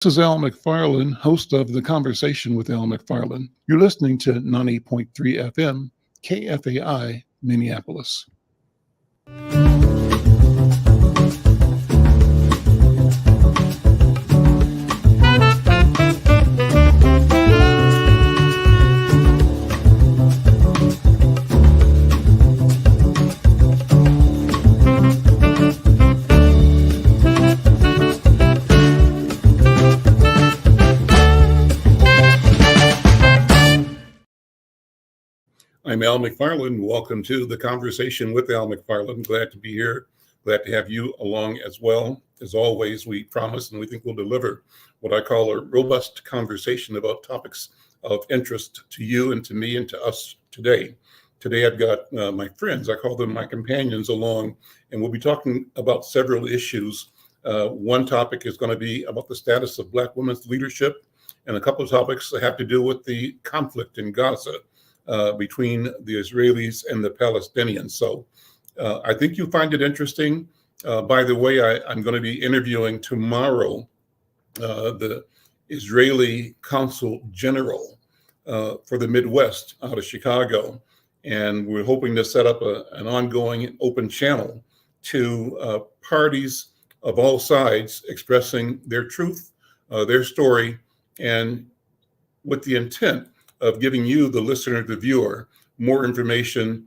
This is Al McFarlane, host of the Conversation with Al McFarlane. You're listening to 90.3 FM, KFAI, Minneapolis. I'm Al McFarlane. Welcome to the Conversation with Al McFarlane. Glad to be here. Glad to have you along as well. As always, we promise and we think we'll deliver what I call a robust conversation about topics of interest to you and to me and to us today. Today, I've got my friends, I call them my companions along, and we'll be talking about several issues. One topic is going to be about the status of Black women's leadership, and a couple of topics that have to do with the conflict in Gaza. Between the Israelis and the Palestinians. So I think you'll find it interesting. By the way, I'm going to be interviewing tomorrow the Israeli Consul General for the Midwest out of Chicago. And we're hoping to set up an ongoing open channel to parties of all sides expressing their truth, their story, and with the intent of giving you, the listener, the viewer, more information,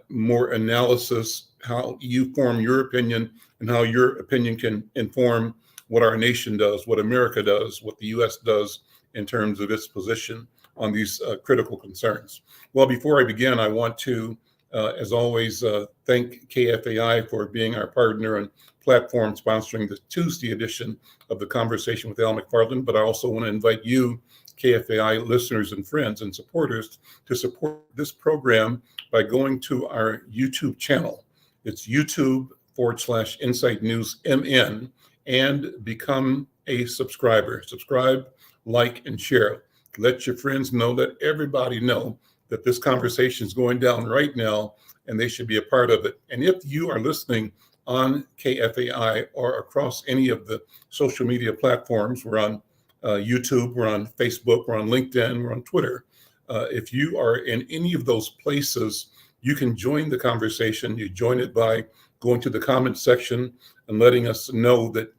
more analysis, how you form your opinion and how your opinion can inform what our nation does, what America does, what the U.S. does in terms of its position on these critical concerns. Well, before I begin, I want to, as always, thank KFAI for being our partner and platform sponsoring the Tuesday edition of the Conversation with Al McFarlane. But I also want to invite you, KFAI listeners and friends and supporters, to support this program by going to our YouTube channel. It's YouTube.com/insightnewsmn and become a subscriber. Subscribe, like, and share. Let your friends know, let everybody know that this conversation is going down right now and they should be a part of it. And if you are listening on KFAI or across any of the social media platforms, we're on YouTube, we're on Facebook, we're on LinkedIn, we're on Twitter. If you are in any of those places, you can join the conversation. You join it by going to the comment section and letting us know that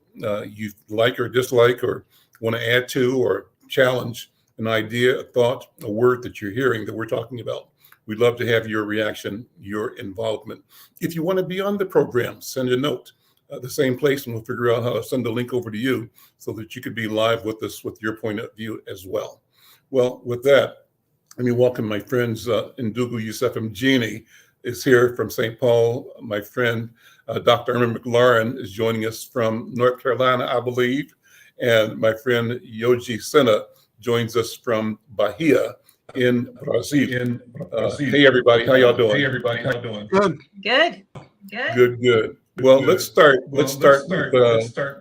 you like or dislike or want to add to or challenge an idea, a thought, a word that you're hearing that we're talking about. We'd love to have your reaction, your involvement. If you want to be on the program, send a note. The same place, and we'll figure out how to send the link over to you so that you could be live with us with your point of view as well. Well, with that, let me welcome my friends. Ndugu Yusef Mgeni is here from St. Paul. My friend, Dr. Irma McLaurin is joining us from North Carolina, I believe. And my friend, Yoji Senna joins us from Bahia in Brazil. Hey, everybody. How y'all doing? Good. Good. Well, let's start with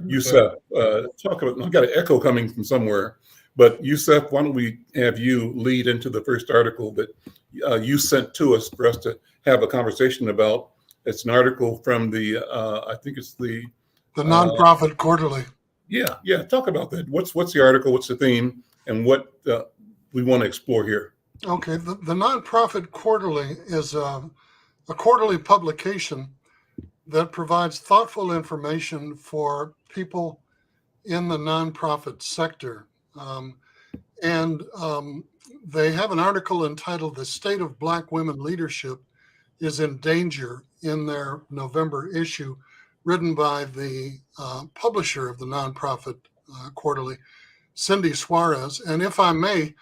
Yusef. Talk about, I've got an echo coming from somewhere, but Yusef, why don't we have you lead into the first article that you sent to us for us to have a conversation about. It's an article from the, I think it's the Nonprofit Quarterly. Yeah. Talk about that. What's the article? What's the theme? And what we want to explore here? Okay. The Nonprofit Quarterly is a quarterly publication that provides thoughtful information for people in the nonprofit sector. They have an article entitled "The State of Black Women Leadership is in Danger" in their November issue, written by the publisher of the Nonprofit Quarterly, Cindy Suarez. And if I may,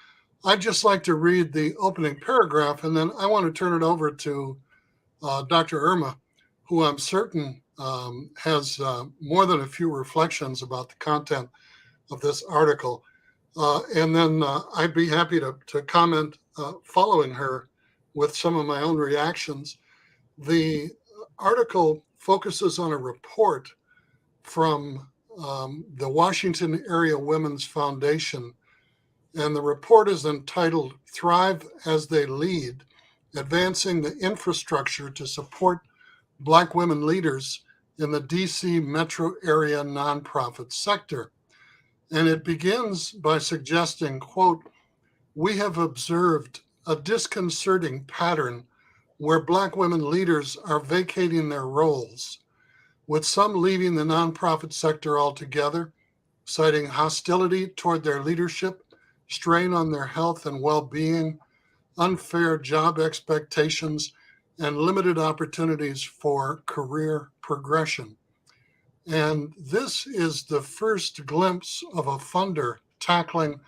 I'd just like to read the opening paragraph, and then I want to turn it over to Dr. Irma, who I'm certain has more than a few reflections about the content of this article. And then I'd be happy to comment following her with some of my own reactions. The article focuses on a report from the Washington Area Women's Foundation, and the report is entitled "Thrive as They Lead, Advancing the Infrastructure to Support Black Women Leaders in the DC metro area nonprofit sector." And it begins by suggesting, quote, "We have observed a disconcerting pattern where Black women leaders are vacating their roles, with some leaving the nonprofit sector altogether, citing hostility toward their leadership, strain on their health and well-being, unfair job expectations, and limited opportunities for career progression." And this is the first glimpse of a funder tackling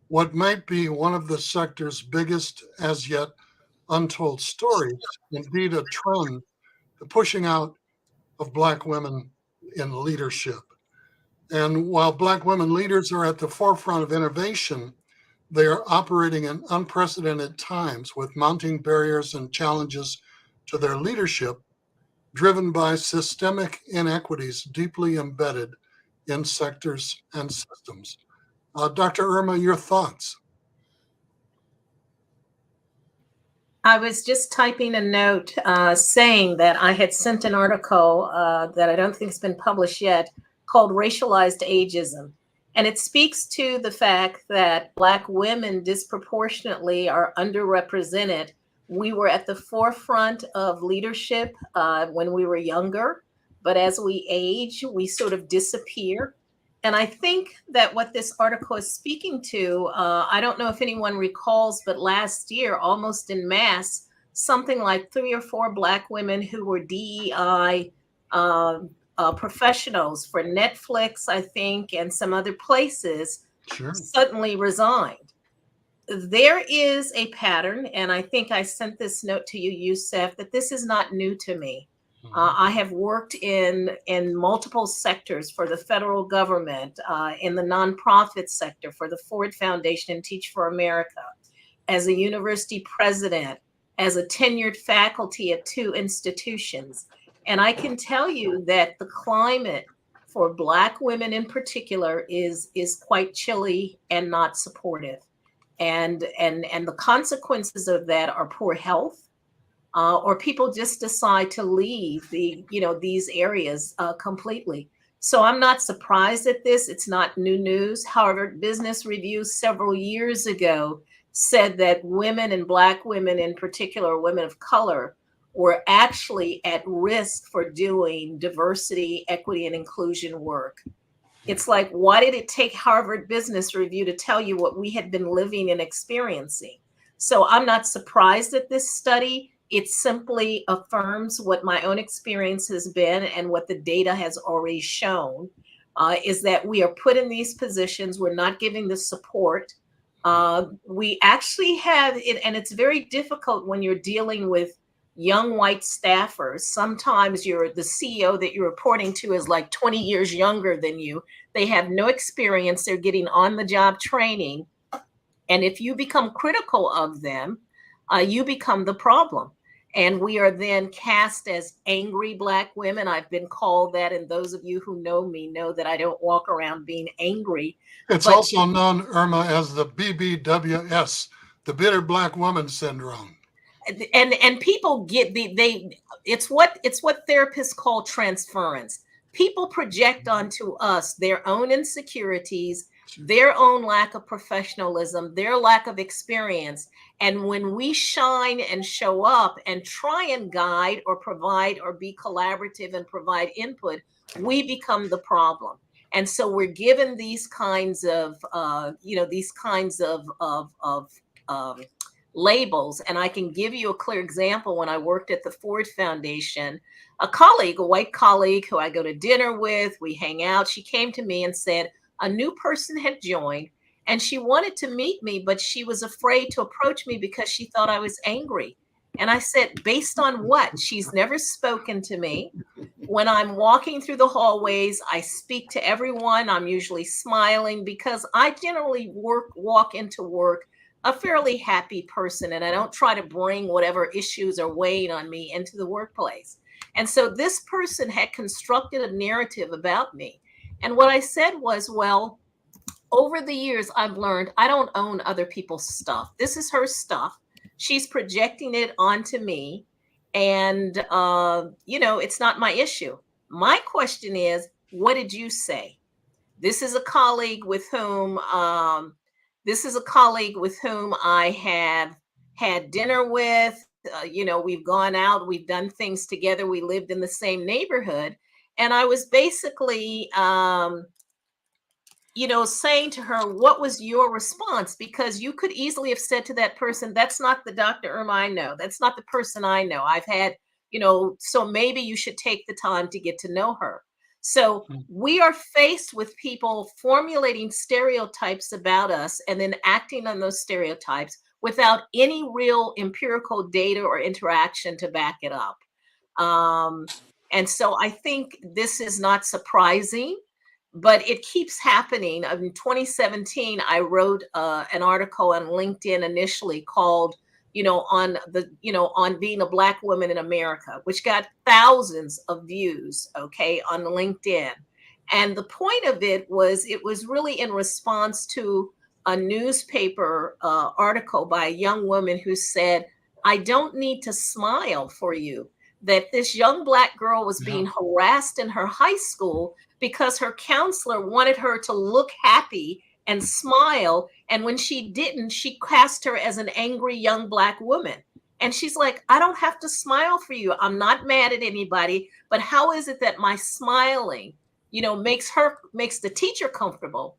what might be one of the sector's biggest as yet untold stories, indeed a trend, the pushing out of Black women in leadership. And while Black women leaders are at the forefront of innovation, they are operating in unprecedented times with mounting barriers and challenges to their leadership, driven by systemic inequities deeply embedded in sectors and systems. Dr. Irma, your thoughts? I was just typing a note saying that I had sent an article that I don't think has been published yet called Racialized Ageism. And it speaks to the fact that Black women disproportionately are underrepresented. We were at the forefront of leadership when we were younger, but as we age, we sort of disappear. And I think that what this article is speaking to, I don't know if anyone recalls, but last year, almost en masse, something like 3 or 4 Black women who were DEI professionals for Netflix, I think, and some other places suddenly resigned. There is a pattern, and I think I sent this note to you, Yusef, that this is not new to me. I have worked in multiple sectors for the federal government, in the nonprofit sector, for the Ford Foundation and Teach for America, as a university president, as a tenured faculty at 2 institutions. And I can tell you that the climate for Black women in particular is quite chilly and not supportive. And the consequences of that are poor health, or people just decide to leave these areas completely. So I'm not surprised at this. It's not new news. Harvard Business Review several years ago said that women, and Black women in particular, women of color, were actually at risk for doing diversity, equity, and inclusion work. It's like, why did it take Harvard Business Review to tell you what we had been living and experiencing? So I'm not surprised at this study. It simply affirms what my own experience has been and what the data has already shown, is that we are put in these positions. We're not giving the support. We actually have it, and it's very difficult when you're dealing with young white staffers. Sometimes the CEO that you're reporting to is like 20 years younger than you. They have no experience. They're getting on-the-job training. And if you become critical of them, you become the problem. And we are then cast as angry Black women. I've been called that, and those of you who know me know that I don't walk around being angry. It's also known, Irma, as the BBWS, the bitter Black woman syndrome. And people get it's what therapists call transference. People project onto us their own insecurities, their own lack of professionalism, their lack of experience. And when we shine and show up and try and guide or provide or be collaborative and provide input, we become the problem. And so we're given these kinds of labels. And I can give you a clear example. When I worked at the Ford Foundation, a white colleague who I go to dinner with, we hang out, she came to me and said a new person had joined and she wanted to meet me, but she was afraid to approach me because she thought I was angry. And I said, based on what? She's never spoken to me. When I'm walking through the hallways, I speak to everyone. I'm usually smiling because I generally walk into work a fairly happy person, and I don't try to bring whatever issues are weighing on me into the workplace. And so this person had constructed a narrative about me. And what I said was, well, over the years, I've learned I don't own other people's stuff. This is her stuff. She's projecting it onto me. And, it's not my issue. My question is, what did you say? This is a colleague with whom I have had dinner with. We've gone out, we've done things together, we lived in the same neighborhood, and I was basically saying to her, what was your response? Because you could easily have said to that person, that's not the Dr. Irma I know. That's not the person I know. I've had, so maybe you should take the time to get to know her. So we are faced with people formulating stereotypes about us and then acting on those stereotypes without any real empirical data or interaction to back it up. And so I think this is not surprising, but it keeps happening. In 2017, I wrote an article on LinkedIn initially called, on being a Black woman in America, which got thousands of views, okay, on LinkedIn. And the point of it was really in response to a newspaper article by a young woman who said, I don't need to smile for you. That this young Black girl was being harassed in her high school because her counselor wanted her to look happy and smile. And when she didn't, she cast her as an angry young Black woman. And she's like, I don't have to smile for you. I'm not mad at anybody. But how is it that my smiling, makes the teacher comfortable?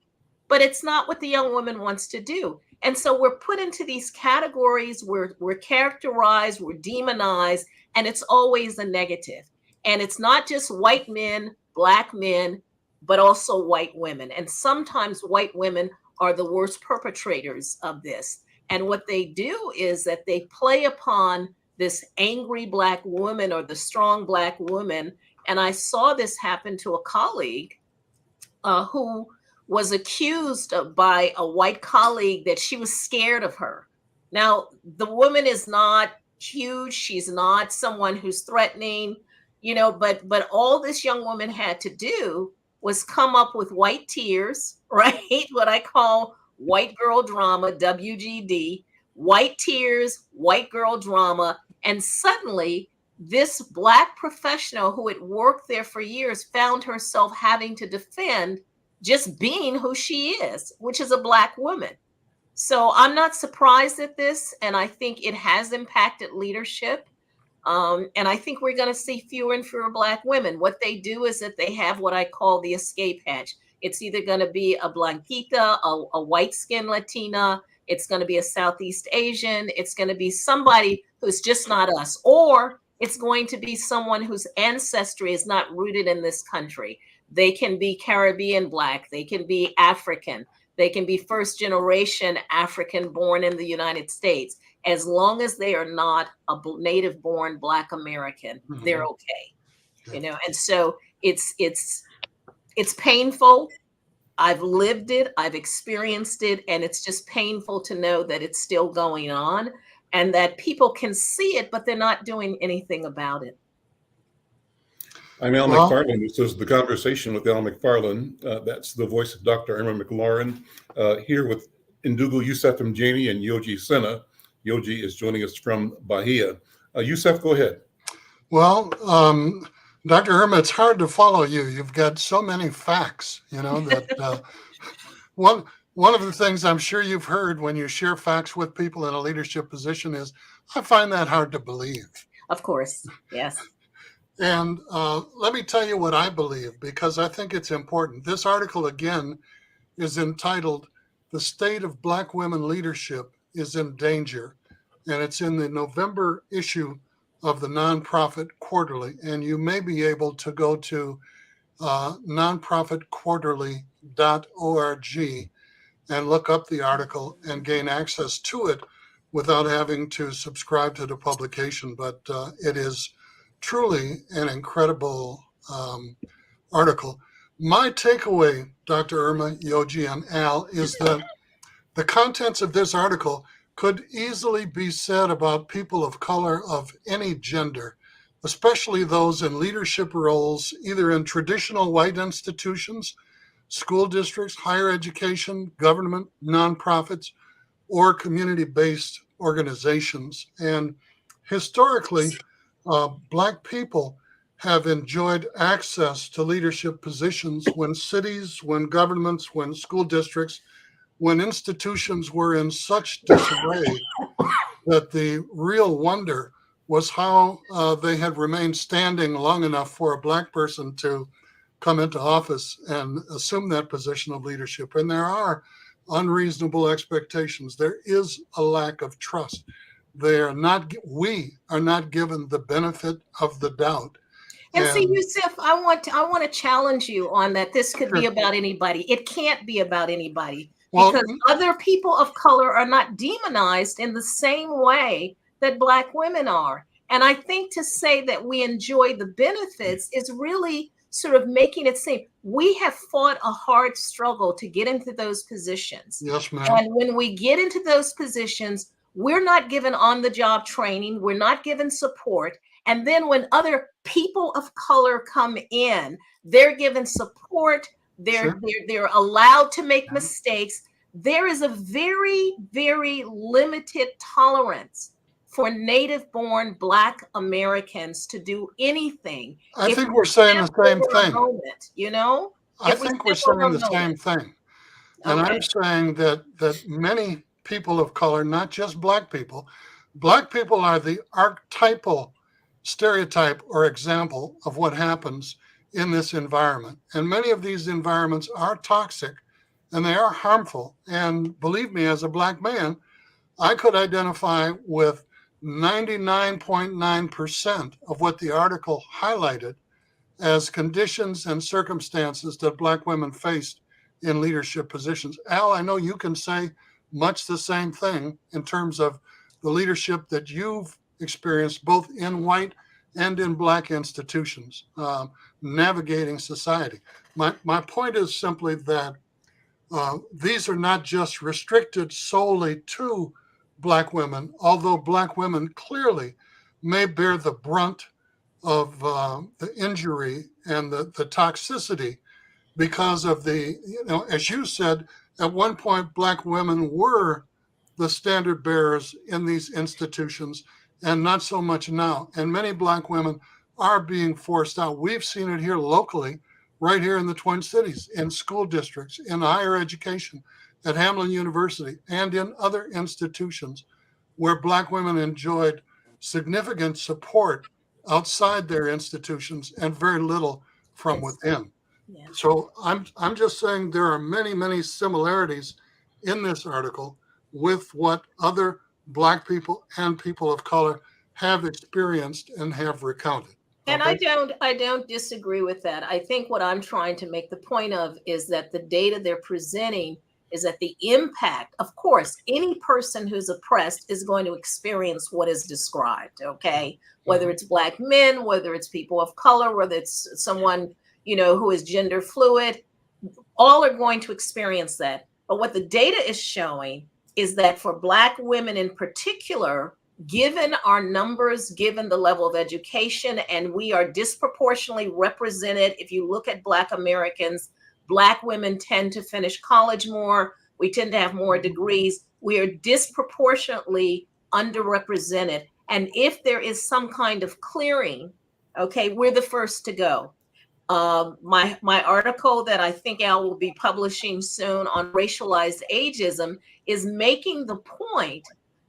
But it's not what the young woman wants to do. And so we're put into these categories, we're characterized, we're demonized, and it's always a negative. And it's not just white men, Black men, but also white women. And sometimes white women are the worst perpetrators of this. And what they do is that they play upon this angry Black woman or the strong Black woman. And I saw this happen to a colleague who was accused by a white colleague that she was scared of her. Now, the woman is not huge. She's not someone who's threatening, but all this young woman had to do was come up with white tears, right? What I call white girl drama, WGD, white tears, white girl drama. And suddenly this Black professional who had worked there for years found herself having to defend just being who she is, which is a Black woman. So I'm not surprised at this. And I think it has impacted leadership. And I think we're going to see fewer and fewer Black women. What they do is that they have what I call the escape hatch. It's either going to be a Blanquita, a white-skinned Latina. It's going to be a Southeast Asian. It's going to be somebody who's just not us. Or it's going to be someone whose ancestry is not rooted in this country. They can be Caribbean Black. They can be African. They can be first generation African born in the United States. As long as they are not a native born Black American, they're okay. And so it's painful. I've lived it, I've experienced it, and it's just painful to know that it's still going on and that people can see it, but they're not doing anything about it. I'm Al McFarlane. This is the Conversation with Al McFarlane. That's the voice of Dr. Irma McLaurin, here with Ndugu Yusef Mgeni and Yoji Senna. Yoji is joining us from Bahia. Yusef, go ahead. Well, Dr. Irma, it's hard to follow you. You've got so many facts, that one of the things I'm sure you've heard when you share facts with people in a leadership position is, I find that hard to believe. Of course, yes. And let me tell you what I believe, because I think it's important. This article, again, is entitled, The State of Black Women Leadership is in Danger. And it's in the November issue of the Nonprofit Quarterly. And you may be able to go to nonprofitquarterly.org and look up the article and gain access to it without having to subscribe to the publication. But it is truly an incredible article. My takeaway, Dr. Irma, Yoji, and Al, is that the contents of this article could easily be said about people of color of any gender, especially those in leadership roles, either in traditional white institutions, school districts, higher education, government, nonprofits, or community-based organizations. And historically, Black people have enjoyed access to leadership positions when cities, when governments, when school districts, when institutions were in such disarray that the real wonder was how they had remained standing long enough for a Black person to come into office and assume that position of leadership. And there are unreasonable expectations. There is a lack of trust. We are not given the benefit of the doubt. And see, Yusef, I want to challenge you on that. This could be about anybody. It can't be about anybody, because other people of color are not demonized in the same way that Black women are. And I think to say that we enjoy the benefits is really sort of making it seem we have fought a hard struggle to get into those positions. Yes, ma'am. And when we get into those positions, we're not given on-the-job training. We're not given support. And then when other people of color come in, they're given support. They're allowed to make mistakes. There is a very, very limited tolerance for native-born Black Americans to do anything. I think we're saying the same thing. You know, I think we're saying the same thing. And I'm saying that many people of color, not just Black people are the archetypal stereotype or example of what happens in this environment. And many of these environments are toxic and they are harmful. And believe me, as a Black man, I could identify with 99.9% of what the article highlighted as conditions and circumstances that Black women faced in leadership positions. Al, I know you can say much the same thing in terms of the leadership that you've experienced both in white and in Black institutions, navigating society. My point is simply that these are not just restricted solely to Black women, although Black women clearly may bear the brunt of the injury and the toxicity because of as you said, at one point, Black women were the standard bearers in these institutions and not so much now. And many Black women are being forced out. We've seen it here locally, right here in the Twin Cities, in school districts, in higher education, at Hamline University, and in other institutions where Black women enjoyed significant support outside their institutions and very little from within. Yeah. So I'm just saying there are many, many similarities in this article with what other Black people and people of color have experienced and have recounted. And I don't disagree with that. I think what I'm trying to make the point of is that the data they're presenting is that the impact, of course, any person who's oppressed is going to experience what is described, okay? Whether it's Black men, whether it's people of color, whether it's someone, who is gender fluid, all are going to experience that. But what the data is showing is that for Black women in particular, given our numbers, given the level of education, and we are disproportionately represented. If you look at Black Americans, Black women tend to finish college more. We tend to have more degrees. We are disproportionately underrepresented. And if there is some kind of clearing, okay, we're the first to go. My article that I think Al will be publishing soon on racialized ageism is making the point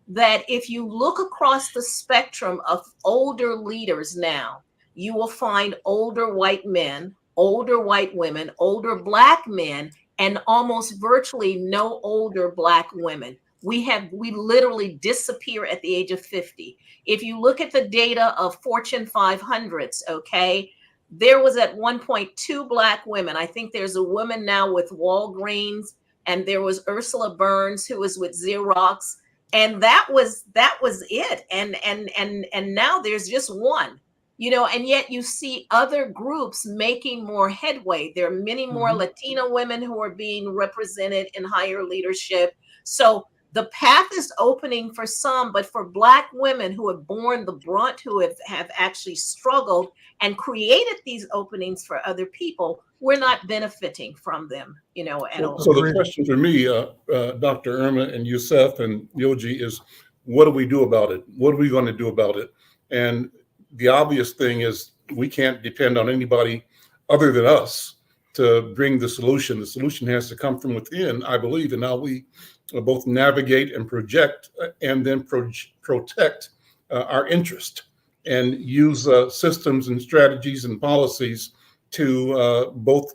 that if you look across the spectrum of older leaders now, you will find older white men, older white women, older Black men, and almost virtually no older Black women. We literally disappear at the age of 50. If you look at the data of Fortune 500s, okay, there was at one point 2 Black women. I think there's a woman now with Walgreens, and there was Ursula Burns who was with Xerox. And that was it. And now there's just one, and yet you see other groups making more headway. There are many more Latina women who are being represented in higher leadership. So the path is opening for some, but for Black women who have borne the brunt, who have actually struggled and created these openings for other people, we're not benefiting from them, at all. So the question for me, Dr. Irma and Yusef and Yoji, is what do we do about it? What are we going to do about it? And the obvious thing is we can't depend on anybody other than us to bring the solution. The solution has to come from within, I believe, and now we both navigate and project and then protect our interest and use systems and strategies and policies to both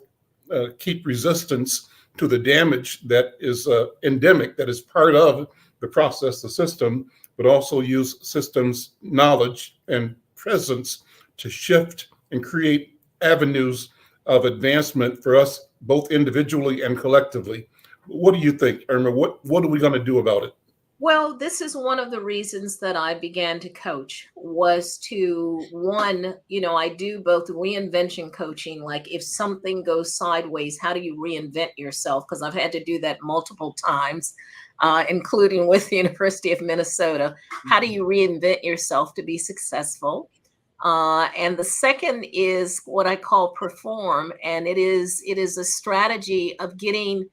keep resistance to the damage that is endemic, that is part of the process, the system, but also use systems, knowledge, and presence to shift and create avenues of advancement for us, both individually and collectively. What do you think, Irma? What are we going to do about it? Well, this is one of the reasons that I began to coach, was to, one, I do both reinvention coaching, like if something goes sideways, how do you reinvent yourself? Because I've had to do that multiple times, including with the University of Minnesota. How do you reinvent yourself to be successful? And the second is what I call perform. And it is a strategy of getting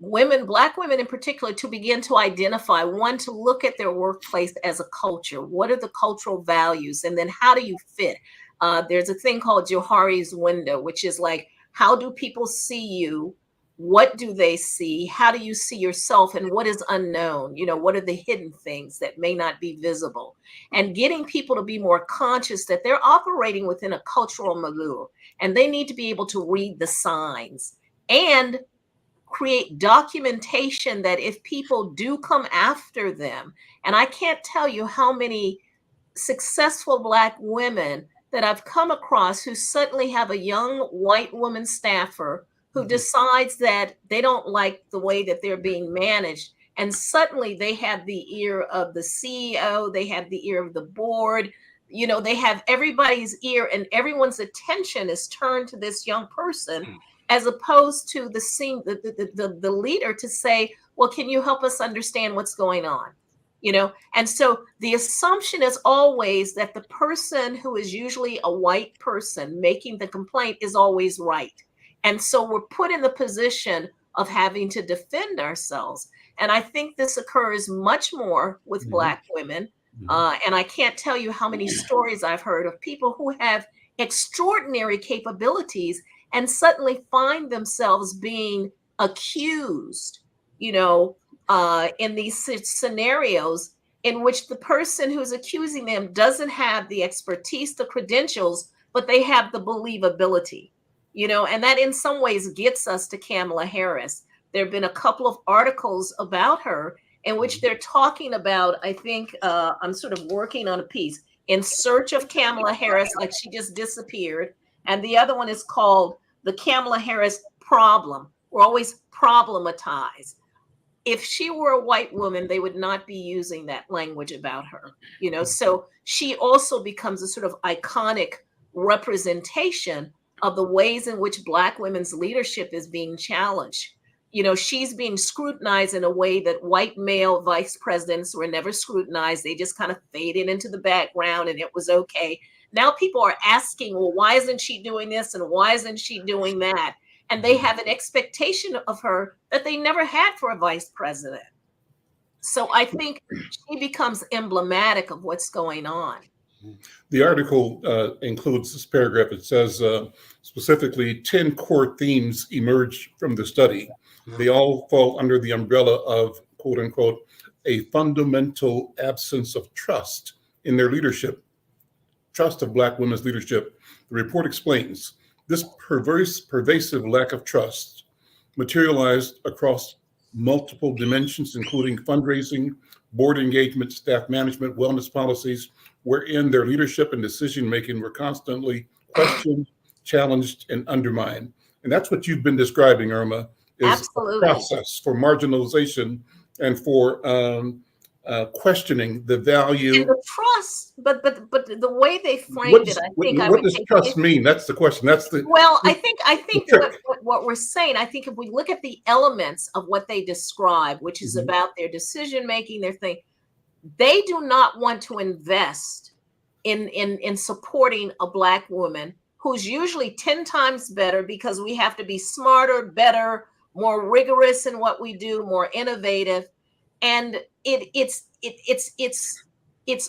women, Black women in particular, to begin to identify, one, to look at their workplace as a culture. What are the cultural values? And then how do you fit? There's a thing called Johari's window, which is like, how do people see you? What do they see? How do you see yourself? And what is unknown? What are the hidden things that may not be visible? And getting people to be more conscious that they're operating within a cultural milieu, and they need to be able to read the signs and create documentation that if people do come after them, and I can't tell you how many successful Black women that I've come across who suddenly have a young white woman staffer who decides that they don't like the way that they're being managed. And suddenly they have the ear of the CEO, they have the ear of the board, they have everybody's ear, and everyone's attention is turned to this young person, as opposed to the leader to say, well, can you help us understand what's going on? And so the assumption is always that the person who is usually a white person making the complaint is always right. And so we're put in the position of having to defend ourselves. And I think this occurs much more with Black women. And I can't tell you how many stories I've heard of people who have extraordinary capabilities and suddenly find themselves being accused, in these scenarios in which the person who's accusing them doesn't have the expertise, the credentials, but they have the believability, and that in some ways gets us to Kamala Harris. There have been a couple of articles about her in which they're talking about, I think I'm sort of working on a piece, In Search of Kamala Harris, like she just disappeared. And the other one is called The Kamala Harris Problem. We're always problematized. If she were a white woman, they would not be using that language about her, so she also becomes a sort of iconic representation of the ways in which Black women's leadership is being challenged. She's being scrutinized in a way that white male vice presidents were never scrutinized. They just kind of faded into the background and it was okay. Now people are asking, well, why isn't she doing this? And why isn't she doing that? And they have an expectation of her that they never had for a vice president. So I think she becomes emblematic of what's going on. The article includes this paragraph. It says specifically 10 core themes emerge from the study. They all fall under the umbrella of, quote unquote, a fundamental absence of trust in their leadership, trust of Black women's leadership. The report explains this pervasive lack of trust materialized across multiple dimensions, including fundraising, board engagement, staff management, wellness policies, wherein their leadership and decision-making were constantly questioned, challenged, and undermined. And that's what you've been describing, Irma, is Absolutely. a process for marginalization and for questioning the value and the trust, but the way they framed it, I think what does trust mean? That's the question. That's the I think what we're saying, I think if we look at the elements of what they describe, which is about their decision making, their thing, they do not want to invest in supporting a Black woman who's usually 10 times better, because we have to be smarter, better, more rigorous in what we do, more innovative. And it's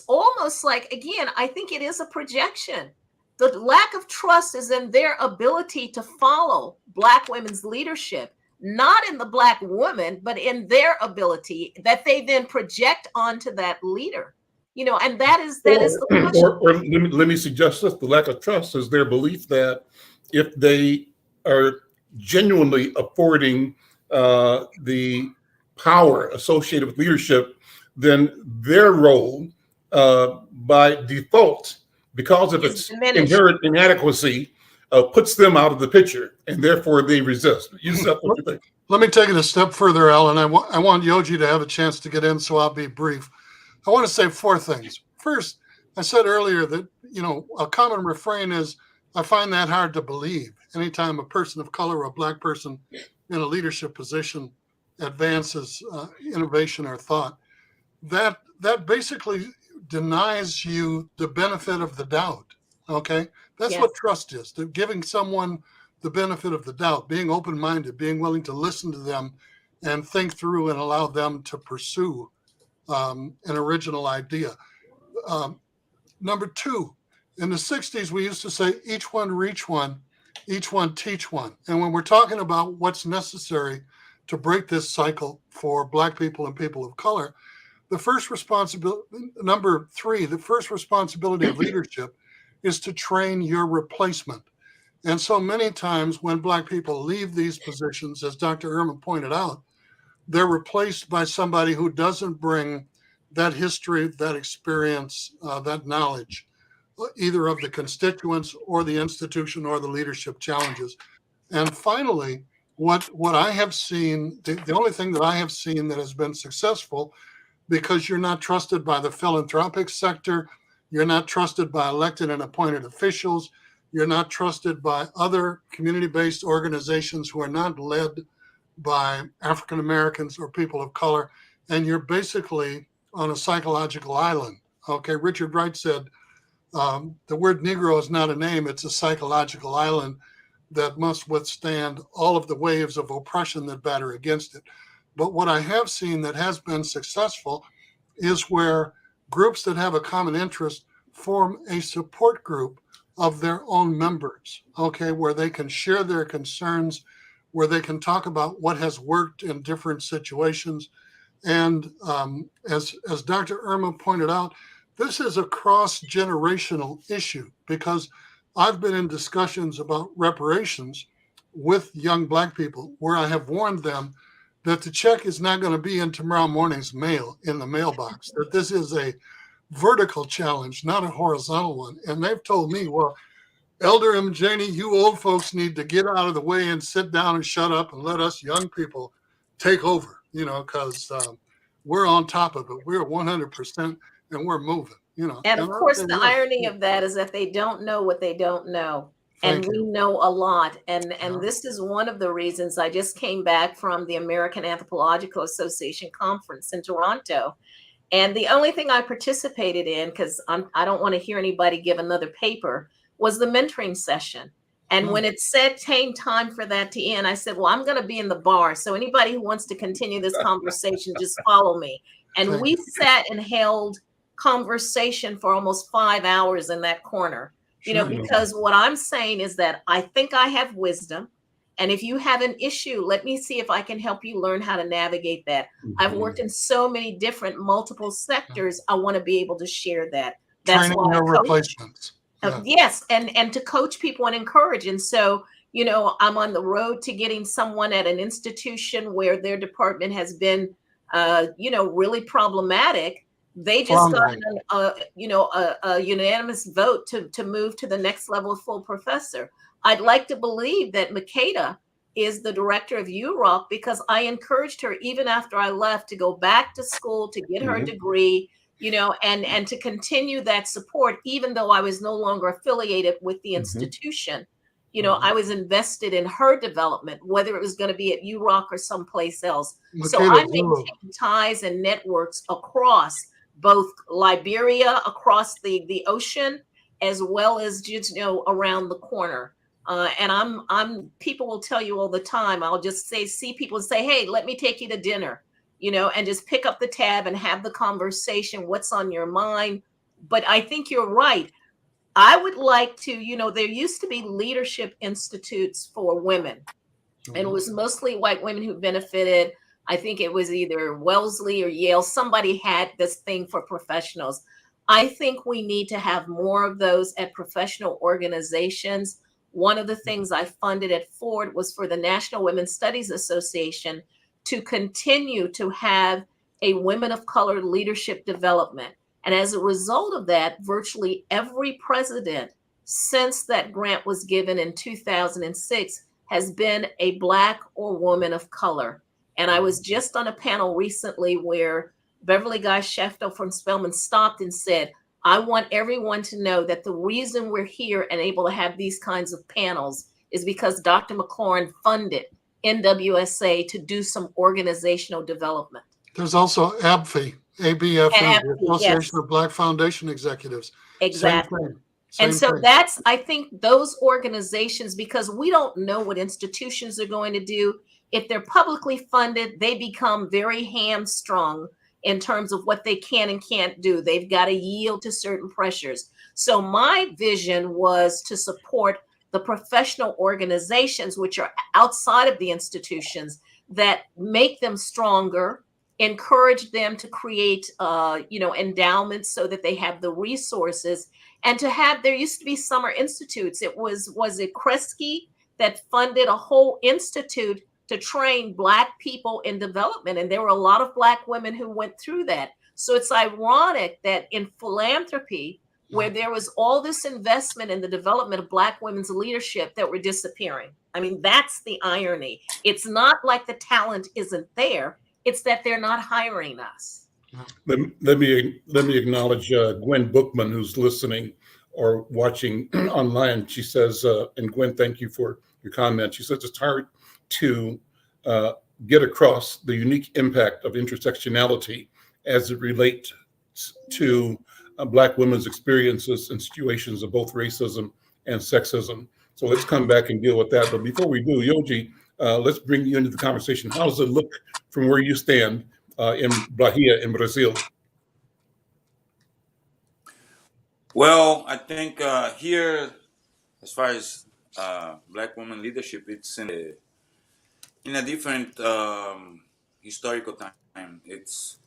almost like, again, I think it is a projection. The lack of trust is in their ability to follow Black women's leadership, not in the Black woman, but in their ability that they then project onto that leader. And that is the question. Or let me suggest this: the lack of trust is their belief that if they are genuinely affording the power associated with leadership, then their role, by default, because of its inherent inadequacy, puts them out of the picture, and therefore they resist. Yusef, what do you think? Let me take it a step further, Alan. I want Yoji to have a chance to get in, so I'll be brief. I want to say 4 things. First, I said earlier that, a common refrain is, I find that hard to believe. Anytime a person of color or a Black person in a leadership position advances innovation or thought, that basically denies you the benefit of the doubt. Okay? That's Yes. what trust is, giving someone the benefit of the doubt, being open-minded, being willing to listen to them and think through and allow them to pursue an original idea. Number 2, in the 60s, we used to say, each one reach one, each one teach one. And when we're talking about what's necessary to break this cycle for Black people and people of color, the first responsibility, number 3, the first responsibility of leadership is to train your replacement. And so many times when Black people leave these positions, as Dr. Irma pointed out, they're replaced by somebody who doesn't bring that history, that experience, that knowledge, either of the constituents or the institution or the leadership challenges. And finally, what I have seen, the only thing that I have seen that has been successful, because you're not trusted by the philanthropic sector, you're not trusted by elected and appointed officials, you're not trusted by other community-based organizations who are not led by African Americans or people of color, and you're basically on a psychological island. Okay, Richard Wright said, the word Negro is not a name, it's a psychological island that must withstand all of the waves of oppression that batter against it. But what I have seen that has been successful is where groups that have a common interest form a support group of their own members, okay, where they can share their concerns, where they can talk about what has worked in different situations. And as Dr. Irma pointed out, this is a cross-generational issue, because I've been in discussions about reparations with young Black people where I have warned them that the check is not going to be in tomorrow morning's mail in the mailbox, that this is a vertical challenge, not a horizontal one. And they've told me, well, Elder Mgeni, you old folks need to get out of the way and sit down and shut up and let us young people take over, because we're on top of it. We're 100% and we're moving, And of course, the irony of that is that they don't know what they don't know. And we know a lot. And this is one of the reasons I just came back from the American Anthropological Association conference in Toronto. And the only thing I participated in, because I don't want to hear anybody give another paper, was the mentoring session. And when it said came time for that to end, I said, well, I'm going to be in the bar. So anybody who wants to continue this conversation, just follow me. And we sat and held conversation for almost 5 hours in that corner, because what I'm saying is that I think I have wisdom. And if you have an issue, let me see if I can help you learn how to navigate that. I've worked in so many different multiple sectors. I want to be able to share that. That's training your replacements. Yes, and to coach people and encourage. And so, I'm on the road to getting someone at an institution where their department has been, really problematic. They just got a unanimous vote to move to the next level of full professor. I'd like to believe that Makeda is the director of UROC, because I encouraged her even after I left to go back to school to get her degree, and to continue that support, even though I was no longer affiliated with the institution. I was invested in her development, whether it was going to be at UROC or someplace else. So I maintain ties and networks across both Liberia, across the ocean, as well as just, around the corner. And I'm people will tell you all the time, I'll just see people and say, hey, let me take you to dinner, and just pick up the tab and have the conversation. What's on your mind? But I think you're right. I would like to, there used to be leadership institutes for women, and it was mostly white women who benefited. I think it was either Wellesley or Yale. Somebody had this thing for professionals. I think we need to have more of those at professional organizations. One of the things I funded at Ford was for the National Women's Studies Association to continue to have a women of color leadership development. And as a result of that, virtually every president since that grant was given in 2006 has been a Black or woman of color. And I was just on a panel recently where Beverly Guy Shefto from Spelman stopped and said, I want everyone to know that the reason we're here and able to have these kinds of panels is because Dr. McLaurin funded NWSA to do some organizational development. There's also ABFE, ABFE, the Association yes. of Black Foundation Executives. Exactly. Same and so thing. that's, I think those organizations, because we don't know what institutions are going to do. If they're publicly funded, they become very hamstrung in terms of what they can and can't do. They've got to yield to certain pressures. So my vision was to support the professional organizations, which are outside of the institutions, that make them stronger, encourage them to create, endowments so that they have the resources, and to have, there used to be summer institutes. It was it Kresge that funded a whole institute to train Black people in development. And there were a lot of Black women who went through that. So it's ironic that in philanthropy, where there was all this investment in the development of Black women's leadership, that were disappearing. I mean, that's the irony. It's not like the talent isn't there. It's that they're not hiring us. Let me acknowledge Gwen Bookman, who's listening or watching online. She says, and Gwen, thank you for your comment. She says it's hard to get across the unique impact of intersectionality as it relates to Black women's experiences and situations of both racism and sexism. So let's come back and deal with that. But before we do, Yoji, let's bring you into the conversation. How does it look from where you stand in Bahia, in Brazil? Well, I think here, as far as Black women leadership, it's in a different historical time. It's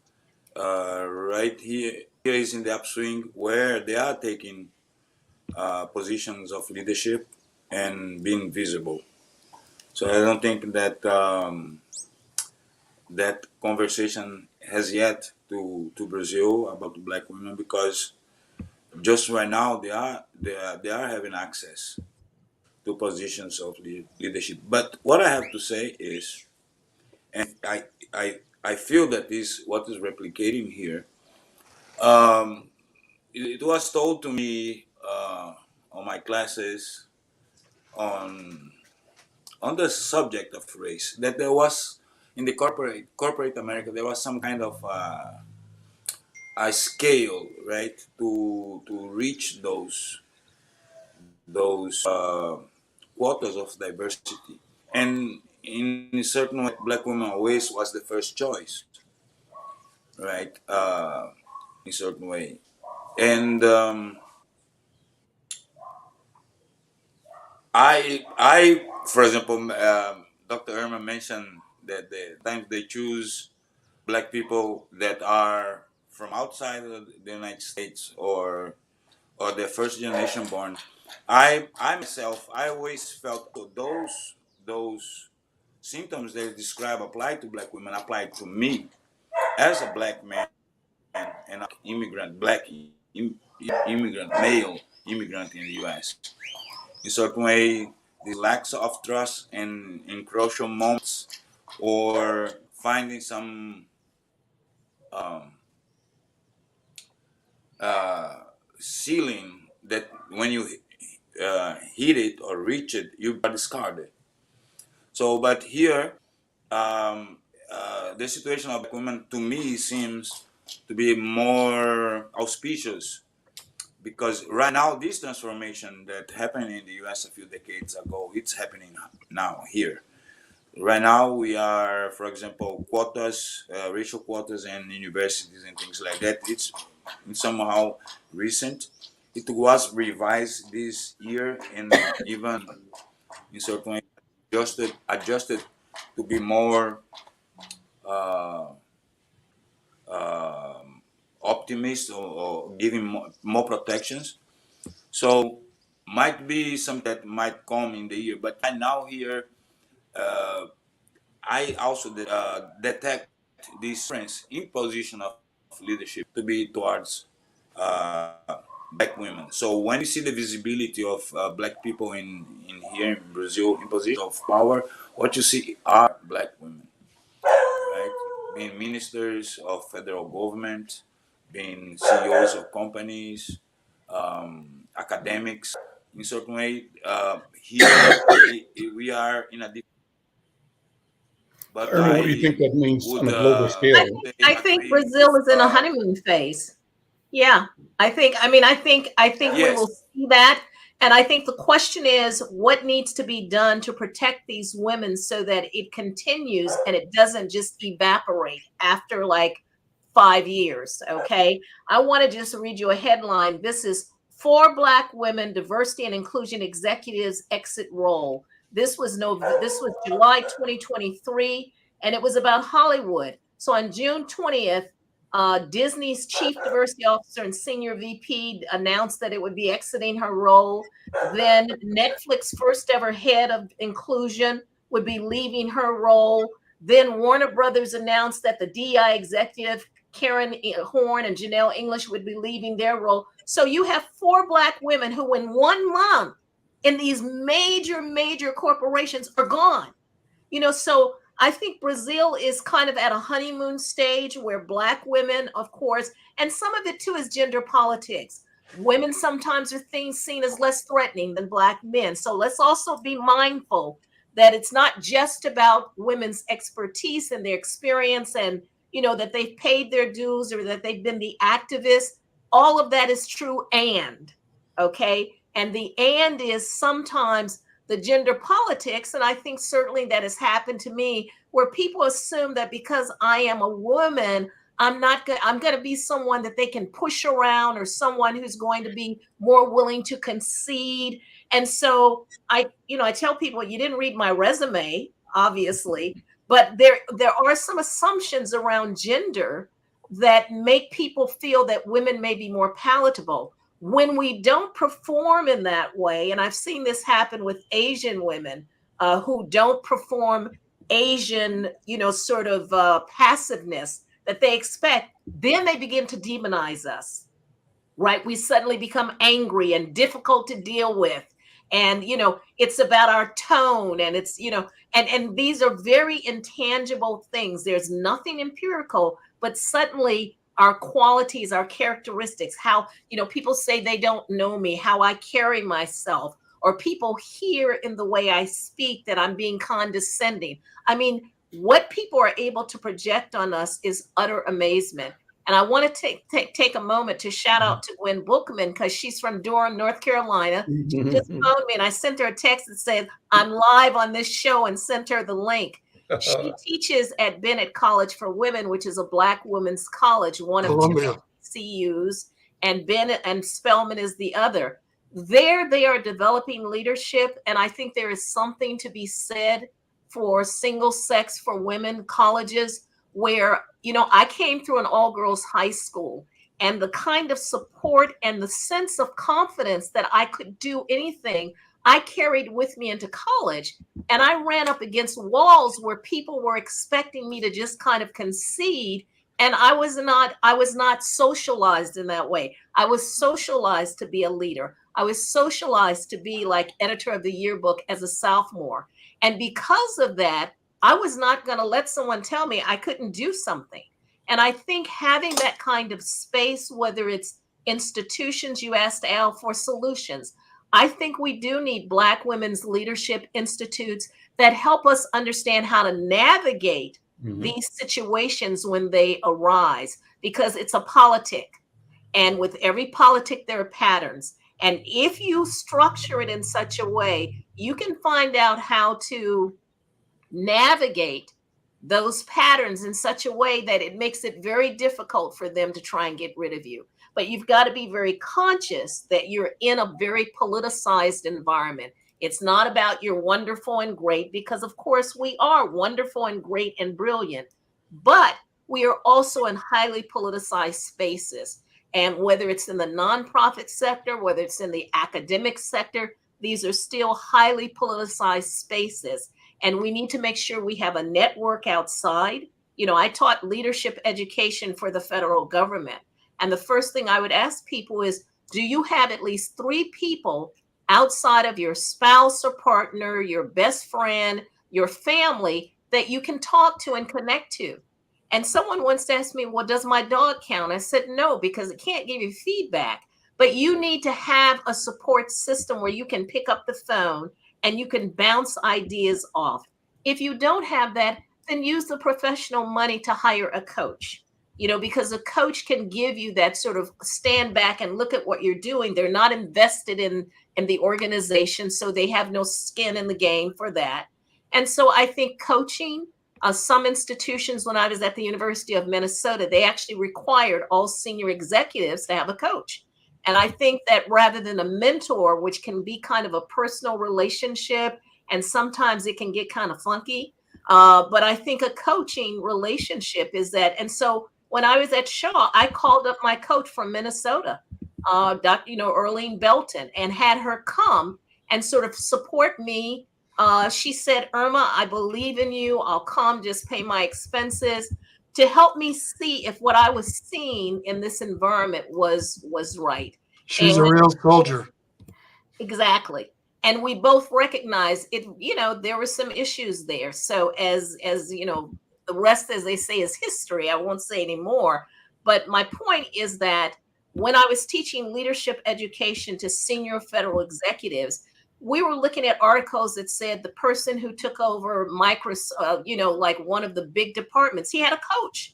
right here. Here is in the upswing where they are taking positions of leadership and being visible. So I don't think that that conversation has yet to Brazil about Black women, because just right now they are having access to positions of leadership. But what I have to say is, and I feel that is what is replicating here. It was told to me on my classes on the subject of race that there was in the corporate America, there was some kind of a scale, right, to reach those quotas of diversity, and in a certain way, Black women always was the first choice, right? In a certain way, and for example, Dr. Irma mentioned that the times they choose Black people that are from outside of the United States or the first generation born. I myself, I always felt those symptoms they describe apply to Black women, apply to me as a Black man and an immigrant, Black immigrant, male immigrant in the U.S. In a certain way, the lack of trust and in crucial moments, or finding some ceiling that when you hit it or reach it, you are discarded. So, but here, the situation of Black women to me seems to be more auspicious, because right now this transformation that happened in the U.S. a few decades ago, it's happening now here. Right now we are, for example, quotas, racial quotas in universities and things like that. It's somehow recent. it was revised this year, and even in certain ways adjusted to be more uh, optimist, or giving more protections. So might be something that might come in the year. But I now here, I also detect this difference in position of leadership to be towards uh, black women. So when you see the visibility of black people in here in Brazil in position of power, what you see are black women, right? Being ministers of federal government, being CEOs of companies, academics. In certain way, here we are in a different. But Irma, what do you I think that means on would a global scale? I say think agree Brazil with is in a honeymoon phase. Yeah, I think we will yes, see that. And I think the question is what needs to be done to protect these women so that it continues and it doesn't just evaporate after like 5 years. Okay. I want to just read you a headline. This is four Black women diversity and inclusion executives exit role. This was July 2023, and it was about Hollywood. So on June 20th, Disney's chief diversity officer and senior VP announced that it would be exiting her role. Then Netflix first ever head of inclusion would be leaving her role. Then Warner Brothers announced that the DI executive Karen Horn and Janelle English would be leaving their role. So you have four Black women who in 1 month in these major corporations are gone. So I think Brazil is kind of at a honeymoon stage where Black women, of course, and some of it too is gender politics. Women sometimes are seen as less threatening than Black men. So let's also be mindful that it's not just about women's expertise and their experience and, that they've paid their dues or that they've been the activists. All of that is true. Okay. And the and is sometimes the gender politics. And I think certainly that has happened to me where people assume that because I am a woman, I'm going to be someone that they can push around or someone who's going to be more willing to concede. And so I tell people, you didn't read my resume, obviously, but there are some assumptions around gender that make people feel that women may be more palatable. When we don't perform in that way, and I've seen this happen with Asian women who don't perform Asian, sort of passiveness that they expect, then they begin to demonize us, right? We suddenly become angry and difficult to deal with. And, it's about our tone and it's, and these are very intangible things. There's nothing empirical, but suddenly our qualities, our characteristics, how, people say they don't know me, how I carry myself, or people hear in the way I speak that I'm being condescending. I mean, what people are able to project on us is utter amazement. And I want to take a moment to shout out to Gwen Bookman because she's from Durham, North Carolina. She just phoned me and I sent her a text that said, I'm live on this show and sent her the link. She teaches at Bennett College for Women, which is a Black women's college, one of two CUs, and Bennett and Spelman is the other. There they are developing leadership. And I think there is something to be said for single sex for women colleges where, I came through an all-girls high school and the kind of support and the sense of confidence that I could do anything, I carried with me into college. And I ran up against walls where people were expecting me to just kind of concede. And I was not socialized in that way. I was socialized to be a leader. I was socialized to be like editor of the yearbook as a sophomore. And because of that, I was not going to let someone tell me I couldn't do something. And I think having that kind of space, whether it's institutions, you asked Al for solutions. I think we do need Black women's leadership institutes that help us understand how to navigate these situations when they arise, because it's a politic. And with every politic, there are patterns. And if you structure it in such a way, you can find out how to navigate those patterns in such a way that it makes it very difficult for them to try and get rid of you. But you've got to be very conscious that you're in a very politicized environment. It's not about you're wonderful and great, because of course we are wonderful and great and brilliant, but we are also in highly politicized spaces. And whether it's in the nonprofit sector, whether it's in the academic sector, these are still highly politicized spaces. And we need to make sure we have a network outside. You know, I taught leadership education for the federal government. And the first thing I would ask people is, do you have at least 3 people outside of your spouse or partner, your best friend, your family that you can talk to and connect to? And someone once asked me, well, does my dog count? I said, no, because it can't give you feedback. But you need to have a support system where you can pick up the phone and you can bounce ideas off. If you don't have that, then use the professional money to hire a coach, you know, because a coach can give you that sort of stand back and look at what you're doing. They're not invested in the organization, so they have no skin in the game for that. And so I think coaching, some institutions, when I was at the University of Minnesota, they actually required all senior executives to have a coach. And I think that rather than a mentor, which can be kind of a personal relationship, and sometimes it can get kind of funky, but I think a coaching relationship is that. And so when I was at Shaw, I called up my coach from Minnesota, Dr. Earlene Belton, and had her come and sort of support me. She said, Irma, I believe in you. I'll come, just pay my expenses, to help me see if what I was seeing in this environment was right. She's a real soldier. Exactly. And we both recognize it, there were some issues there. So as the rest, as they say, is history. I won't say any more. But my point is that when I was teaching leadership education to senior federal executives, we were looking at articles that said the person who took over Microsoft, like one of the big departments, he had a coach.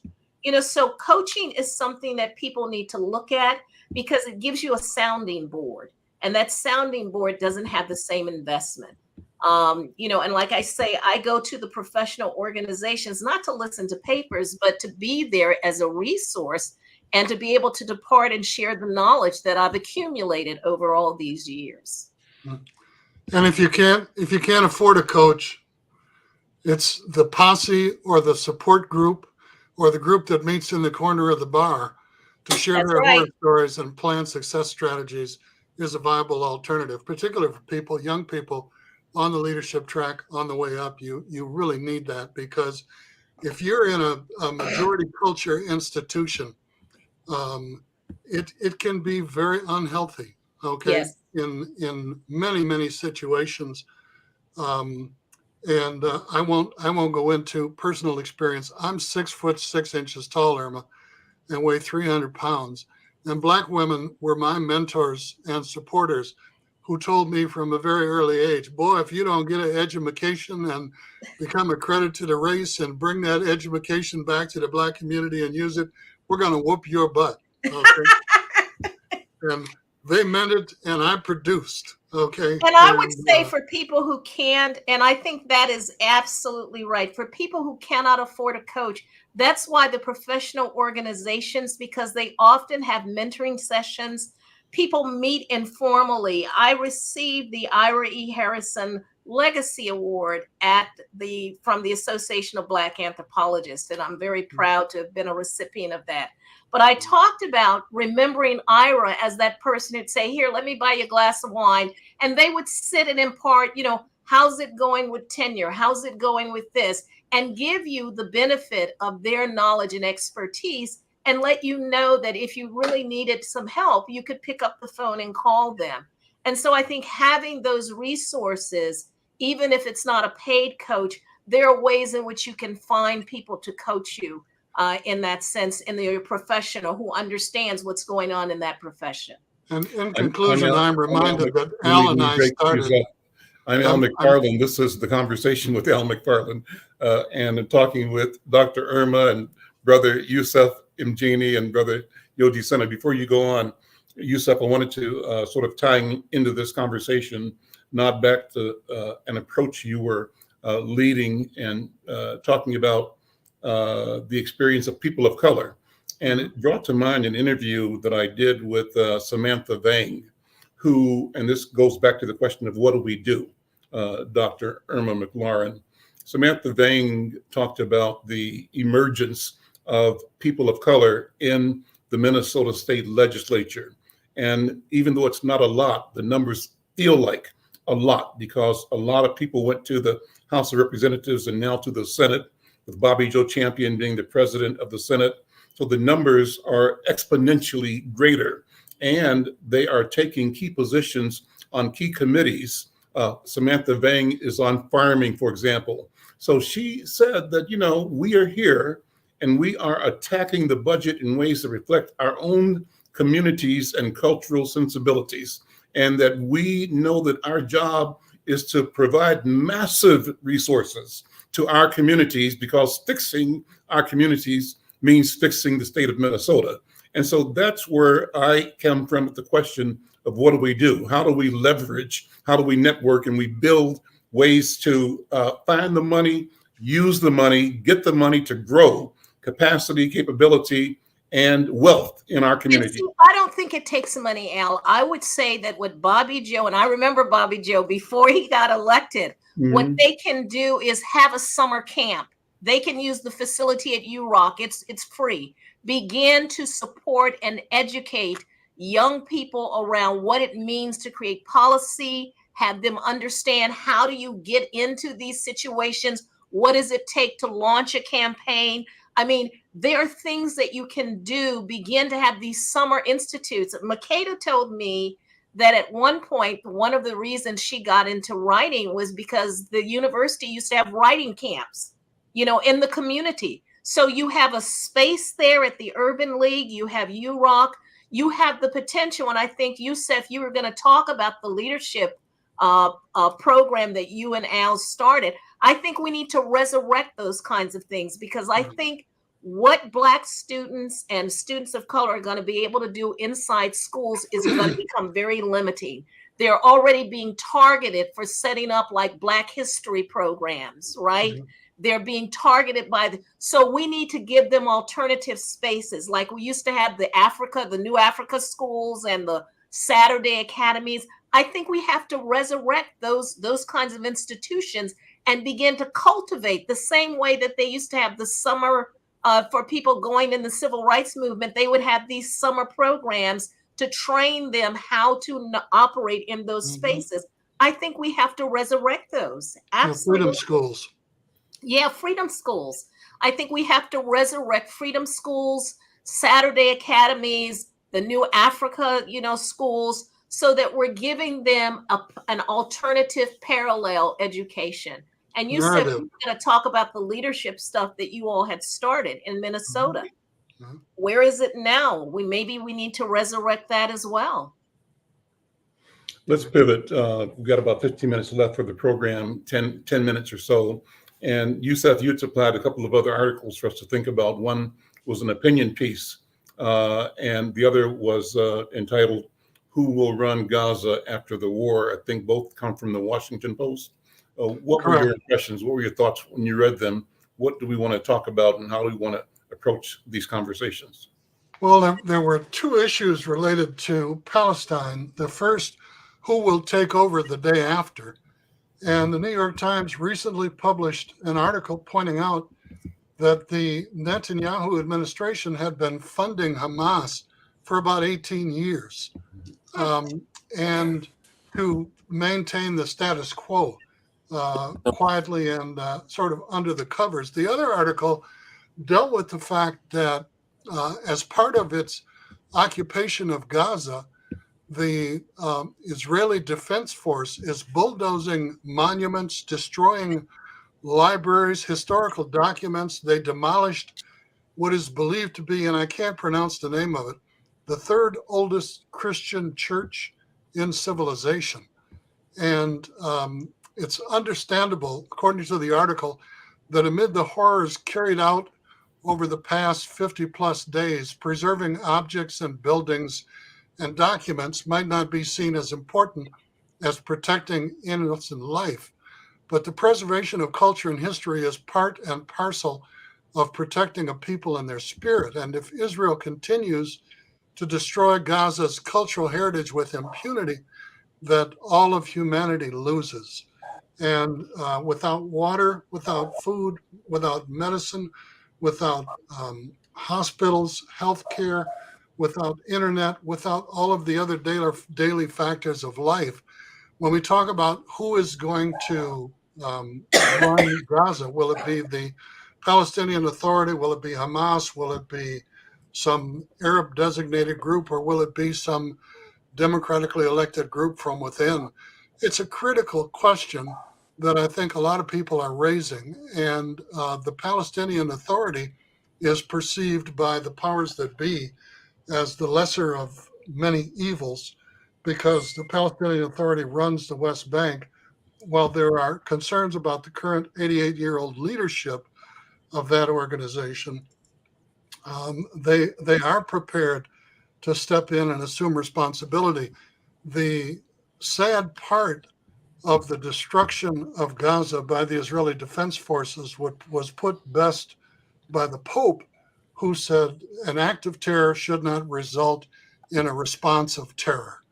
So coaching is something that people need to look at because it gives you a sounding board. And that sounding board doesn't have the same investment. And like I say, I go to the professional organizations not to listen to papers, but to be there as a resource and to be able to depart and share the knowledge that I've accumulated over all these years. And if you can't afford a coach, it's the posse or the support group or the group that meets in the corner of the bar to share That's their right. horror stories and plan success strategies is a viable alternative, particularly for people, young people on the leadership track on the way up. You really need that, because if you're in a majority culture institution, it can be very unhealthy. Okay. Yes. In many situations. And I won't go into personal experience. I'm 6'6" tall, Irma, and weigh 300 pounds. And Black women were my mentors and supporters who told me from a very early age, boy, if you don't get an education and become a credit to the race and bring that education back to the Black community and use it, we're going to whoop your butt. Okay. And they meant it, and I produced. Okay. And I would say for people who can't, and I think that is absolutely right, for people who cannot afford a coach, that's why the professional organizations, because they often have mentoring sessions, people meet informally. I received the Ira E. Harrison Legacy Award from the Association of Black Anthropologists, and I'm very proud to have been a recipient of that. But I talked about remembering Ira as that person who'd say, here, let me buy you a glass of wine. And they would sit and impart, how's it going with tenure? How's it going with this? And give you the benefit of their knowledge and expertise and let you know that if you really needed some help, you could pick up the phone and call them. And so I think having those resources, even if it's not a paid coach, there are ways in which you can find people to coach you. In that sense, in the professional who understands what's going on in that profession. And in conclusion, I'm reminded that Al and I started. I'm Al McFarlane. This is the Conversation with Al McFarlane, and I'm talking with Dr. Irma and Brother Yusef Mgeni and Brother Yoji Senna. Before you go on, Yusef, I wanted to sort of tying into this conversation, nod back to an approach you were leading and talking about the experience of people of color. And it brought to mind an interview that I did with Samantha Vang, who, and this goes back to the question of what do we do, Dr. Irma McLaurin. Samantha Vang talked about the emergence of people of color in the Minnesota State Legislature. And even though it's not a lot, the numbers feel like a lot because a lot of people went to the House of Representatives and now to the Senate, with Bobby Joe Champion being the president of the Senate. So the numbers are exponentially greater, and they are taking key positions on key committees. Samantha Vang is on farming, for example. So she said that, you know, we are here and we are attacking the budget in ways that reflect our own communities and cultural sensibilities, and that we know that our job is to provide massive resources to our communities, because fixing our communities means fixing the state of Minnesota. And so that's where I come from with the question of what do we do? How do we leverage? How do we network? And we build ways to find the money, use the money, get the money to grow capacity, capability, and wealth in our community. See, I don't think it takes money, Al. I would say that what Bobby Joe, and I remember Bobby Joe before he got elected, what they can do is have a summer camp. They can use the facility at URock. It's free. Begin to support and educate young people around what it means to create policy, have them understand how do you get into these situations? What does it take to launch a campaign? I mean, there are things that you can do, begin to have these summer institutes. Makeda told me that at one point, one of the reasons she got into writing was because the university used to have writing camps, you know, in the community. So you have a space there at the Urban League, you have URock, you have the potential. And I think, Yusef, you were going to talk about the leadership program that you and Al started. I think we need to resurrect those kinds of things, because I think what Black students and students of color are going to be able to do inside schools is going to become very limiting. They're already being targeted for setting up like Black history programs, right? They're being targeted by so we need to give them alternative spaces. Like we used to have the New Africa schools and the Saturday academies. I think we have to resurrect those kinds of institutions and begin to cultivate the same way that they used to have the summer for people going in the civil rights movement. They would have these summer programs to train them how to operate in those spaces. I think we have to resurrect those. Absolutely. Freedom schools. Yeah, freedom schools. I think we have to resurrect freedom schools, Saturday academies, the New Africa, schools, so that we're giving them an alternative parallel education. And you said we were going to talk about the leadership stuff that you all had started in Minnesota. Where is it now? Maybe we need to resurrect that as well. Let's pivot. We've got about 15 minutes left for the program, 10 minutes or so. And Yusef, you had supplied a couple of other articles for us to think about. One was an opinion piece, and the other was entitled, "Who Will Run Gaza After the War?" I think both come from the Washington Post. What were your impressions? What were your thoughts when you read them? What do we want to talk about, and how do we want to approach these conversations? Well, there were two issues related to Palestine. The first, who will take over the day after? And the New York Times recently published an article pointing out that the Netanyahu administration had been funding Hamas for about 18 years and to maintain the status quo quietly and sort of under the covers. The other article dealt with the fact that as part of its occupation of Gaza, the Israeli Defense Force is bulldozing monuments, destroying libraries, historical documents. They demolished what is believed to be, and I can't pronounce the name of it, the third oldest Christian church in civilization. And it's understandable, according to the article, that amid the horrors carried out over the past 50 plus days, preserving objects and buildings and documents might not be seen as important as protecting innocent life. But the preservation of culture and history is part and parcel of protecting a people and their spirit. And if Israel continues to destroy Gaza's cultural heritage with impunity, that all of humanity loses. And without water, without food, without medicine, without hospitals, healthcare, without internet, without all of the other daily factors of life, when we talk about who is going to run Gaza, will it be the Palestinian Authority? Will it be Hamas? Will it be some Arab designated group? Or will it be some democratically elected group from within? It's a critical question that I think a lot of people are raising. And the Palestinian Authority is perceived by the powers that be as the lesser of many evils, because the Palestinian Authority runs the West Bank. While there are concerns about the current 88-year-old leadership of that organization, they are prepared to step in and assume responsibility. The sad part of the destruction of Gaza by the Israeli Defense Forces was put best by the Pope, who said an act of terror should not result in a response of terror.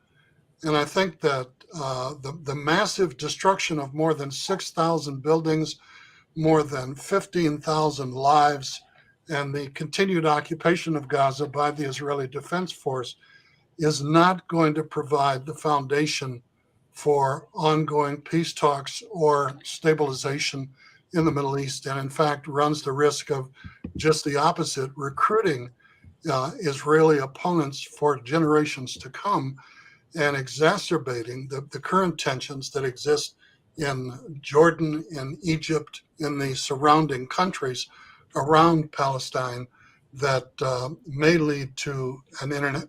And I think that the massive destruction of more than 6,000 buildings, more than 15,000 lives, and the continued occupation of Gaza by the Israeli Defense Force is not going to provide the foundation for ongoing peace talks or stabilization in the Middle East, and in fact runs the risk of just the opposite, recruiting Israeli opponents for generations to come and exacerbating the current tensions that exist in Jordan, in Egypt, in the surrounding countries around Palestine, that may lead to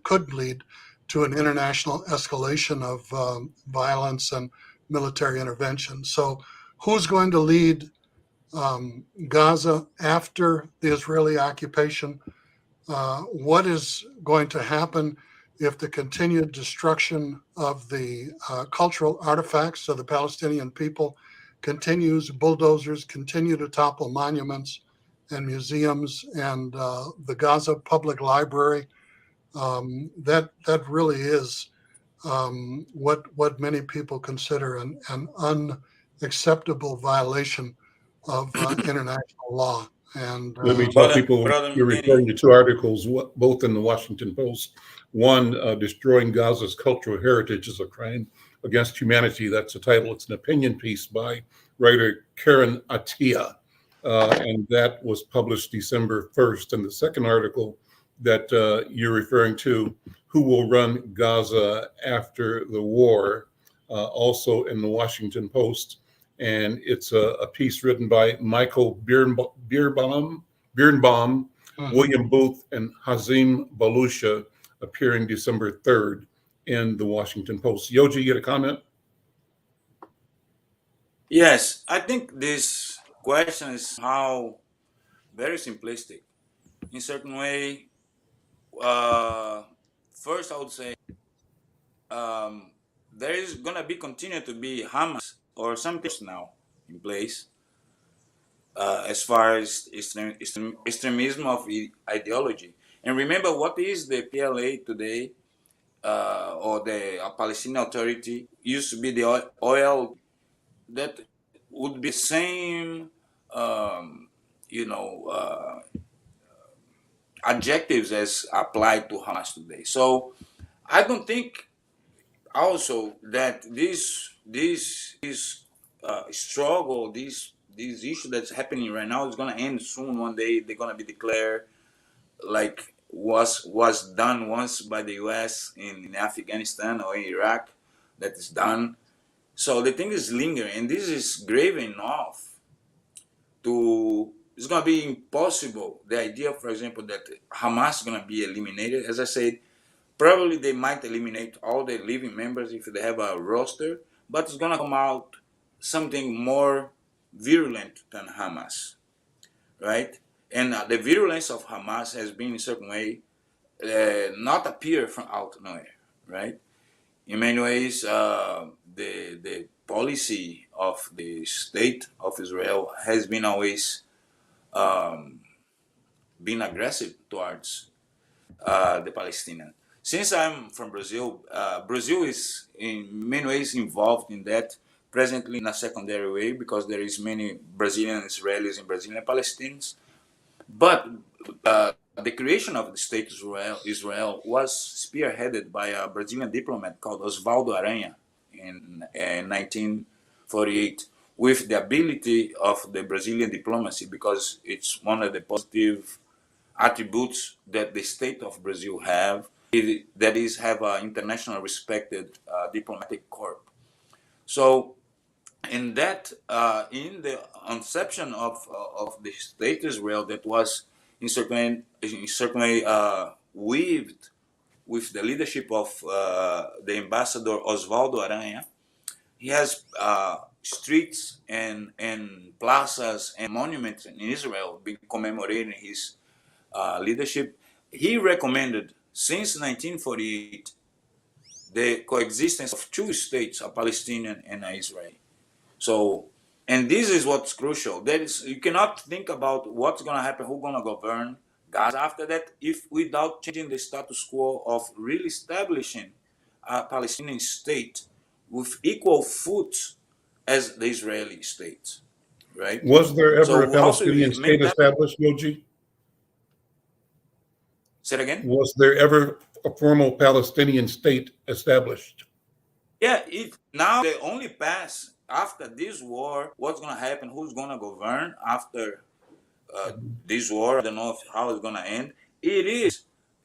could lead to an international escalation of violence and military intervention. So who's going to lead Gaza after the Israeli occupation? What is going to happen if the continued destruction of the cultural artifacts of the Palestinian people continues? Bulldozers continue to topple monuments and museums, and the Gaza Public Library. That really is what many people consider an unacceptable violation of international law. And Let me tell Brother, people brother you're referring Mgeni, to two articles, both in the Washington Post. One, Destroying Gaza's Cultural Heritage is a Crime Against Humanity. That's the title. It's an opinion piece by writer Karen Attiah, and that was published December 1st. And the second article that you're referring to, Who Will Run Gaza After the War, also in the Washington Post. And it's a piece written by Michael Birnbaum, William Booth, and Hazim Balusha, appearing December 3rd in the Washington Post. Yoji, you get a comment? yes, I think this question is how very simplistic. In certain way, uh, first I would say um, there is gonna be continue to be Hamas or something now in place as far as extremism of ideology. And remember, what is the PLA today, or the Palestinian Authority? Used to be the oil that would be the same, um, you know, adjectives as applied to Hamas today. So I don't think also that this struggle, this issue that's happening right now is gonna end soon. One day they're gonna be declared like was done once by the U.S. in Afghanistan or in Iraq. That is done. So the thing is lingering, and this is grave enough to. It's gonna be impossible. The idea, for example, that Hamas is gonna be eliminated. As I said, probably they might eliminate all the living members if they have a roster, but it's gonna come out something more virulent than Hamas, right? And the virulence of Hamas has been in a certain way not appear from out of nowhere, right? In many ways, the policy of the state of Israel has been always being aggressive towards the Palestinians. Since I'm from Brazil, Brazil is in many ways involved in that presently in a secondary way because there is many Brazilian Israelis and Brazilian Palestinians. But the creation of the state Israel was spearheaded by a Brazilian diplomat called Osvaldo Aranha in 1948, with the ability of the Brazilian diplomacy, because it's one of the positive attributes that the state of Brazil have, that is have an international respected diplomatic corps. So in that, in the inception of the state Israel, that was in certain way weaved with the leadership of the ambassador Osvaldo Aranha. He has streets and plazas and monuments in Israel been commemorating his leadership. He recommended since 1948 the coexistence of two states, a Palestinian and an Israeli. So, and this is what's crucial. That is, you cannot think about what's going to happen, who's going to govern Gaza after that, if without changing the status quo of really establishing a Palestinian state with equal foot as the Israeli state, right? Was there ever a Palestinian state established, Yoji? Say it again? Was there ever a formal Palestinian state established? Yeah, now they only pass after this war. What's going to happen? Who's going to govern after this war? I don't know how it's going to end. It is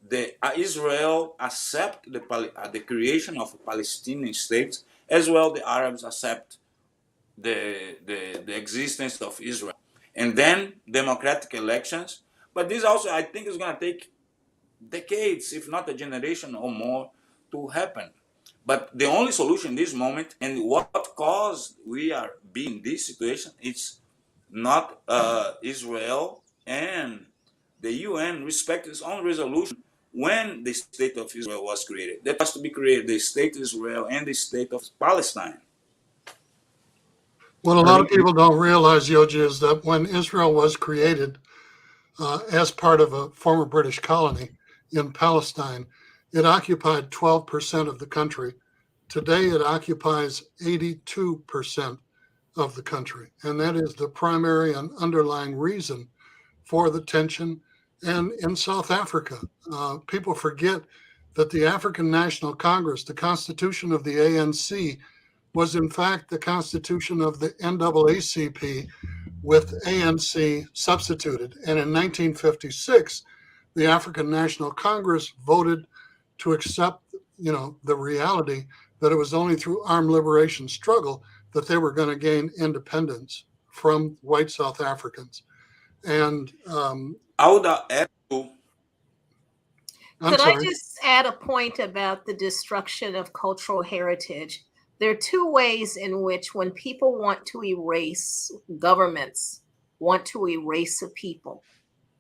the Israel accept the creation of a Palestinian state, as well the Arabs accept the existence of Israel, and then democratic elections. But this also, I think, is going to take decades, if not a generation or more, to happen. But the only solution in this moment, and what caused we are being in this situation, it's not Israel and the UN respect its own resolution when the state of Israel was created. That has to be created, the state of Israel and the state of Palestine. What a lot of people don't realize, Yoji, is that when Israel was created as part of a former British colony in Palestine, it occupied 12% of the country. Today, it occupies 82% of the country. And that is the primary and underlying reason for the tension. And in South Africa, people forget that the African National Congress, the constitution of the ANC, was in fact the constitution of the NAACP with ANC substituted. And in 1956, the African National Congress voted to accept, the reality that it was only through armed liberation struggle that they were going to gain independence from white South Africans. And I would add to. I just add a point about the destruction of cultural heritage? There are two ways in which, when people want to erase, governments want to erase a people,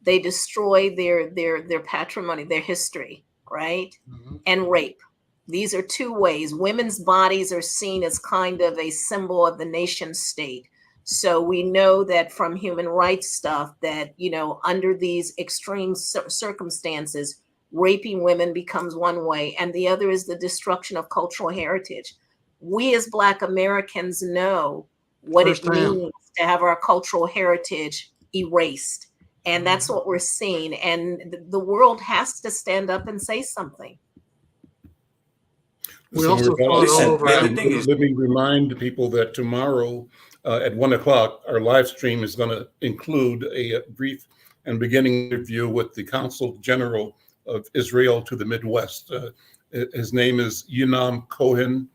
they destroy their patrimony, their history, right? Mm-hmm. And rape. These are two ways. Women's bodies are seen as kind of a symbol of the nation state. So we know that from human rights stuff that, under these extreme circumstances, raping women becomes one way, and the other is the destruction of cultural heritage. We as Black Americans know what it means to have our cultural heritage erased. And that's what we're seeing. And the world has to stand up and say something. We also let me remind people that tomorrow at 1:00, our live stream is going to include a brief and beginning interview with the Consul General of Israel to the Midwest. His name is Yunam Cohen.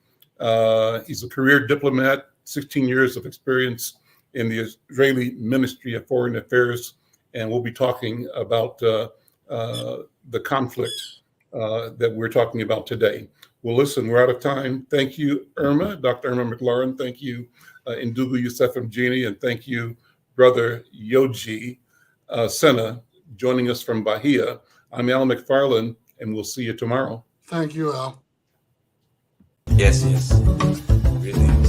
He's a career diplomat, 16 years of experience in the Israeli Ministry of Foreign Affairs, and we'll be talking about the conflict that we're talking about today. Well, listen, we're out of time. Thank you, Irma, Dr. Irma McLaurin. Thank you, Ndugu Yusef Mgeni, and thank you, Brother Yoji Senna, joining us from Bahia. I'm Al McFarlane, and we'll see you tomorrow. Thank you, Al. Yes. Really.